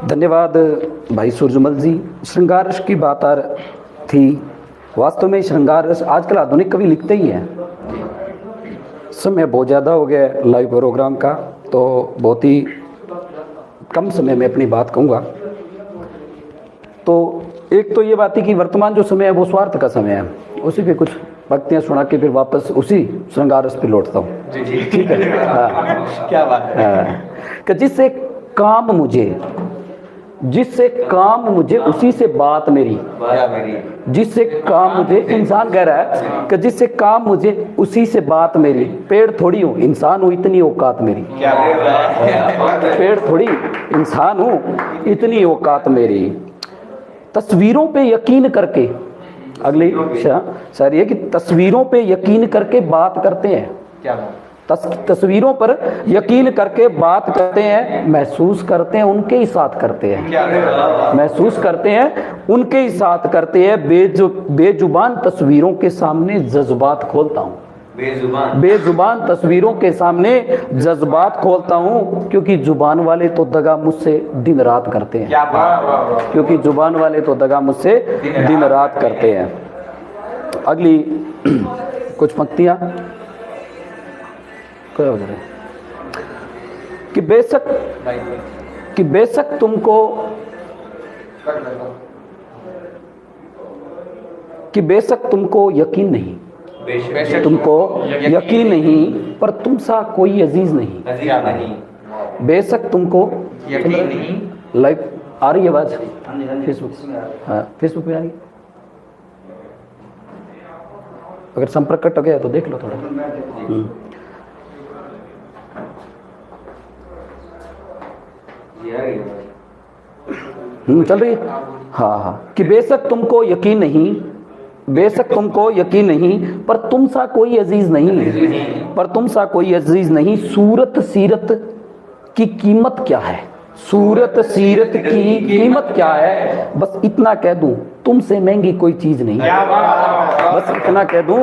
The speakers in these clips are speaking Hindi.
धन्यवाद भाई सूरजमल जी। श्रृंगार रस की बात आ थी। वास्तव में श्रृंगार रस आजकल आधुनिक कवि लिखते ही हैं। समय बहुत ज़्यादा हो गया है लाइव प्रोग्राम का, तो बहुत ही कम समय में अपनी बात कहूँगा। तो एक तो ये बात है कि वर्तमान जो समय है वो स्वार्थ का समय है। उसी पे कुछ पंक्तियाँ सुना के फिर वापस उसी श्रृंगार रस पे लौटता हूँ। जी ठीक है। हाँ, क्या बात है। कि जिससे काम मुझे उसी से बात मेरी। जिससे काम मुझे, इंसान कह रहा है कि जिससे काम मुझे उसी से बात मेरी। पेड़ थोड़ी हूँ, इंसान हूँ, इतनी औकात मेरी। पेड़ थोड़ी, इंसान हूँ, इतनी औकात मेरी। तस्वीरों पे यकीन करके, अगली शायरी है कि तस्वीरों पे यकीन करके बात करते हैं। क्या बात। तस्वीरों पर यकीन करके बात करते हैं, महसूस करते हैं उनके ही साथ करते हैं। महसूस करते हैं उनके ही साथ करते हैं। बेजुबान तस्वीरों के सामने जज्बात खोलता हूँ। बेजुबान तस्वीरों के सामने जज्बात खोलता हूँ, क्योंकि जुबान वाले तो दगा मुझसे दिन रात करते हैं। क्योंकि जुबान वाले तो दगा मुझसे दिन रात करते हैं। अगली कुछ पंक्तियाँ कि बेशक तुमको यकीन नहीं, पर तुम सा कोई अजीज नहीं। बेशक तुमको यकीन नहीं। लाइव आ रही है आवाज फेसबुक? हाँ, फेसबुक पे आ रही है। अगर संपर्क कट गया तो देख लो थोड़ा। चल रही है। हाँ, कि बेशक तुमको यकीन नहीं, पर तुम सा कोई अजीज नहीं। सूरत सीरत की कीमत क्या है? सूरत सीरत की कीमत क्या है? बस इतना कह दूं, तुमसे महंगी कोई चीज नहीं। बस इतना कह दूं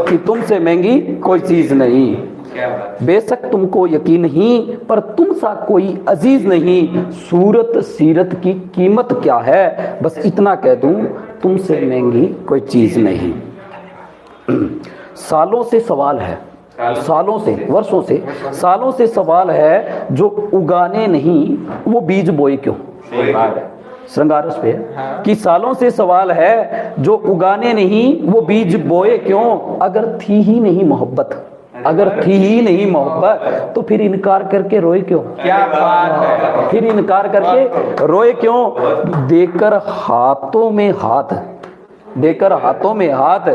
कि तुमसे महंगी कोई चीज नहीं। बेशक तुमको यकीन नहीं, पर तुम सा कोई अजीज नहीं। सूरत सीरत की कीमत क्या है? बस इतना कह दूं, तुमसे महंगी कोई चीज नहीं। सालों से सवाल है, वर्षों से सवाल है, जो उगाने नहीं वो बीज बोए क्यों? श्रृंगार रस पे कि सालों से सवाल है, जो उगाने नहीं वो बीज बोए क्यों? अगर थी ही नहीं मोहब्बत, तो फिर इनकार करके रोए क्यों? क्या बात है। फिर इनकार करके रोए क्यों? देकर हाथों में हाथ,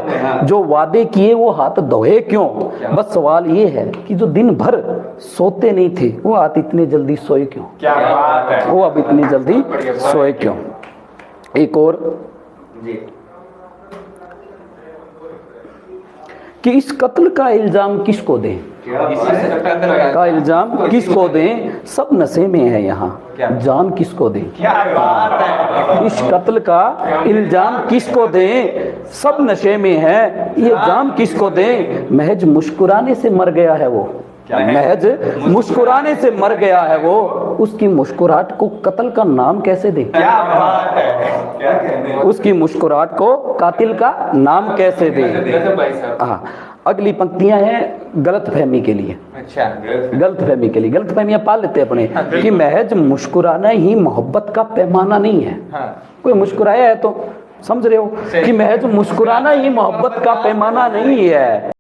जो वादे किए वो हाथ धोए क्यों? बस सवाल ये है कि जो दिन भर सोते नहीं थे, वो हाथ इतने जल्दी सोए क्यों? क्या बात है। वो अब इतनी जल्दी सोए क्यों? एक और जी, कि इस कत्ल का इल्जाम किसको दें? सब नशे में है यहाँ, जान किसको दें? इस कत्ल का इल्जाम किसको दें? सब नशे में है, ये जान किसको दें? महज मुस्कुराने से मर गया है वो। महज मुस्कुराने से मर गया है वो। उसकी मुस्कुराहट को कत्ल का नाम कैसे दें? क्या बात है। उसकी मुस्कुराहट को कातिल का नाम कैसे दें? हाँ, अगली पंक्तियां हैं गलतफहमी के लिए। अच्छा, गलतफहमियां पाल लेते हैं अपने कि महज मुस्कुराना ही मोहब्बत का पैमाना नहीं है। कोई मुस्कुराया है तो समझ रहे हो कि महज मुस्कुराना ही मोहब्बत का पैमाना नहीं है।